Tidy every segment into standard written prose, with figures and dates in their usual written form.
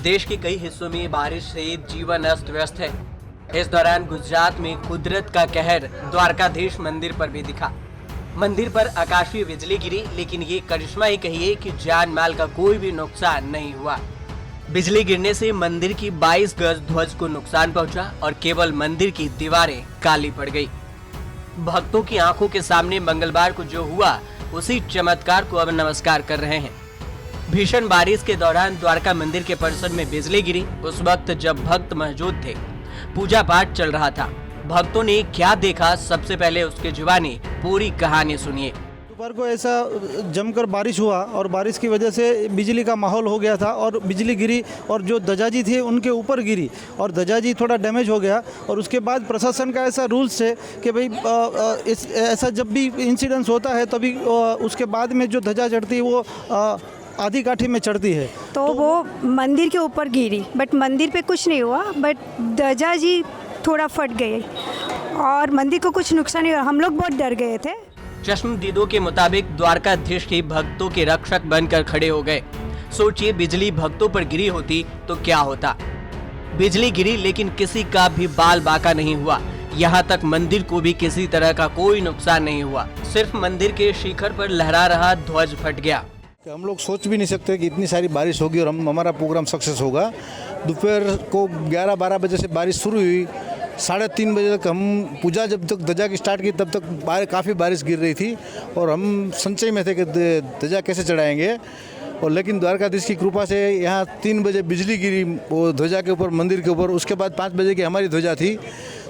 देश के कई हिस्सों में बारिश से जीवन अस्त व्यस्त है। इस दौरान गुजरात में कुदरत का कहर द्वारकाधीश मंदिर पर भी दिखा। मंदिर पर आकाशीय बिजली गिरी, लेकिन ये करिश्मा ही कहिए कि जान माल का कोई भी नुकसान नहीं हुआ। बिजली गिरने से मंदिर की 22 गज ध्वज को नुकसान पहुंचा और केवल मंदिर की दीवारें काली पड़ गई। भक्तों की आंखों के सामने मंगलवार को जो हुआ, उसी चमत्कार को अब नमस्कार कर रहे हैं। भीषण बारिश के दौरान द्वारका मंदिर के परिसर में बिजली गिरी। उस वक्त जब भक्त मौजूद थे, पूजा पाठ चल रहा था। भक्तों ने क्या देखा, सबसे पहले उसके जुबानी पूरी कहानी सुनिए। दोपहर को ऐसा जमकर बारिश हुआ और बारिश की वजह से बिजली का माहौल हो गया था और बिजली गिरी और जो ध्वजाजी थे उनके ऊपर गिरी और ध्वजाजी थोड़ा डैमेज हो गया। और उसके बाद प्रशासन का ऐसा रूल्स है कि भाई ऐसा जब भी इंसिडेंस होता है तभी उसके बाद में जो ध्वजा चढ़ती है वो आधी काठी में चढ़ती है। तो वो मंदिर के ऊपर गिरी, बट मंदिर पे कुछ नहीं हुआ, बट ध्वजाजी थोड़ा फट गए और मंदिर को कुछ नुकसान नहीं हुआ। हम लोग बहुत डर गए थे। चश्मदीदों के मुताबिक द्वारकाधीश ही भक्तों के रक्षक बनकर खड़े हो गए। सोचिए, बिजली भक्तों पर गिरी होती तो क्या होता। बिजली गिरी, लेकिन किसी का भी बाल बाका नहीं हुआ। यहाँ तक मंदिर को भी किसी तरह का कोई नुकसान नहीं हुआ। सिर्फ मंदिर के शिखर पर लहरा रहा ध्वज फट गया। हम लोग सोच भी नहीं सकते कि इतनी सारी बारिश होगी और हमारा प्रोग्राम सक्सेस होगा। दोपहर को 11-12 बजे से बारिश शुरू हुई। 3:30 बजे तक हम पूजा जब तक ध्वजा की स्टार्ट की तब तक काफ़ी बारिश गिर रही थी और हम संचय में थे कि ध्वजा कैसे चढ़ाएंगे। और लेकिन द्वारकाधीश की कृपा से यहाँ 3 बजे बिजली गिरी वो ध्वजा के ऊपर, मंदिर के ऊपर। उसके बाद 5 बजे की हमारी ध्वजा थी,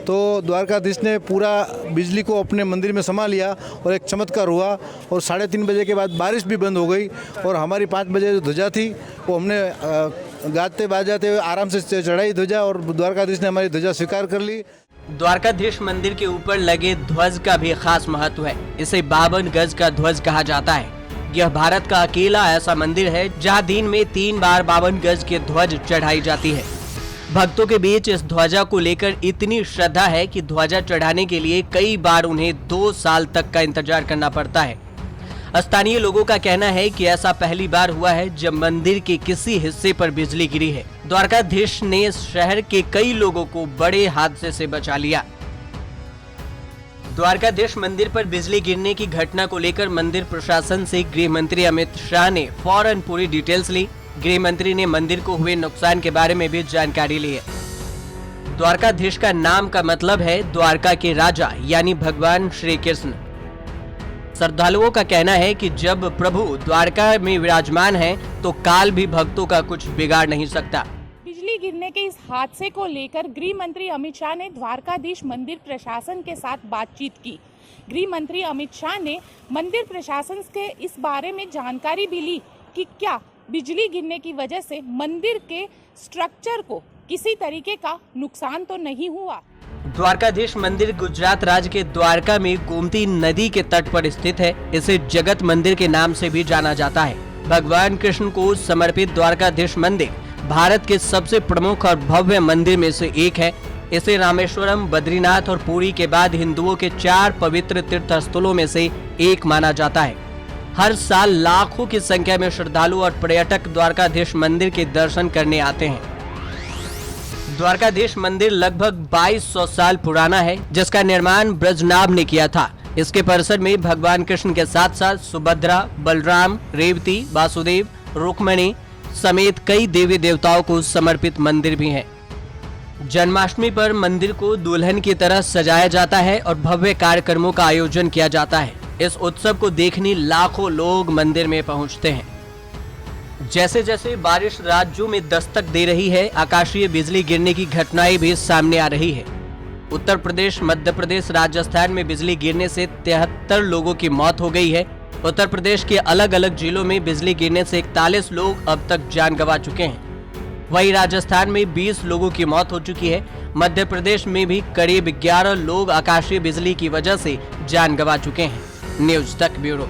तो द्वारकाधीश ने पूरा बिजली को अपने मंदिर में समा लिया और एक चमत्कार हुआ। और 3:30 बजे के बाद बारिश भी बंद हो गई और हमारी 5 बजे जो ध्वजा थी वो हमने गाते बाजाते हुए आराम से चढ़ाई ध्वजा और द्वारकाधीश ने हमारी ध्वजा स्वीकार कर ली। द्वारकाधीश मंदिर के ऊपर लगे ध्वज का भी खास महत्व है। इसे 52 गज का ध्वज कहा जाता है। यह भारत का अकेला ऐसा मंदिर है जहां दिन में 3 बार 52 गज के ध्वज चढ़ाई जाती है। भक्तों के बीच इस ध्वजा को लेकर इतनी श्रद्धा है कि ध्वजा चढ़ाने के लिए कई बार उन्हें 2 साल तक का इंतजार करना पड़ता है। स्थानीय लोगों का कहना है कि ऐसा पहली बार हुआ है जब मंदिर के किसी हिस्से पर बिजली गिरी है। द्वारकाधीश ने शहर के कई लोगों को बड़े हादसे से बचा लिया। द्वारकाधीश मंदिर पर बिजली गिरने की घटना को लेकर मंदिर प्रशासन से गृह मंत्री अमित शाह ने फौरन पूरी डिटेल्स ली। गृह मंत्री ने मंदिर को हुए नुकसान के बारे में भी जानकारी ली है। द्वारकाधीश का नाम का मतलब है द्वारका के राजा, यानी भगवान श्री कृष्ण। श्रद्धालुओं का कहना है कि जब प्रभु द्वारका में विराजमान है तो काल भी भक्तों का कुछ बिगाड़ नहीं सकता। बिजली गिरने के इस हादसे को लेकर गृह मंत्री अमित शाह ने द्वारकाधीश मंदिर प्रशासन के साथ बातचीत की। गृह मंत्री अमित शाह ने मंदिर प्रशासन के इस बारे में जानकारी भी ली कि क्या बिजली गिरने की वजह से मंदिर के स्ट्रक्चर को किसी तरीके का नुकसान तो नहीं हुआ। द्वारकाधीश मंदिर गुजरात राज्य के द्वारका में गोमती नदी के तट पर स्थित है। इसे जगत मंदिर के नाम से भी जाना जाता है। भगवान कृष्ण को समर्पित द्वारकाधीश मंदिर भारत के सबसे प्रमुख और भव्य मंदिर में से एक है। इसे रामेश्वरम, बद्रीनाथ और पुरी के बाद हिंदुओं के 4 पवित्र तीर्थ स्थलों में से एक माना जाता है। हर साल लाखों की संख्या में श्रद्धालु और पर्यटक द्वारकाधीश मंदिर के दर्शन करने आते हैं। द्वारकाधीश मंदिर लगभग 2200 साल पुराना है, जिसका निर्माण ब्रजनाभ ने किया था। इसके परिसर में भगवान कृष्ण के साथ साथ सुभद्रा, बलराम, रेवती, वासुदेव, रुक्मिणी समेत कई देवी देवताओं को समर्पित मंदिर भी है। जन्माष्टमी पर मंदिर को दुल्हन की तरह सजाया जाता है और भव्य कार्यक्रमों का आयोजन किया जाता है। इस उत्सव को देखने लाखों लोग मंदिर में पहुंचते हैं। जैसे जैसे बारिश राज्यों में दस्तक दे रही है, आकाशीय बिजली गिरने की घटनाएं भी सामने आ रही है। उत्तर प्रदेश, मध्य प्रदेश, राजस्थान में बिजली गिरने से 73 लोगों की मौत हो गई है। उत्तर प्रदेश के अलग अलग जिलों में बिजली गिरने से 41 लोग अब तक जान गंवा चुके हैं। वहीं राजस्थान में 20 लोगों की मौत हो चुकी है। मध्य प्रदेश में भी करीब 11 लोग आकाशीय बिजली की वजह से जान गंवा चुके हैं। न्यूज़ तक ब्यूरो।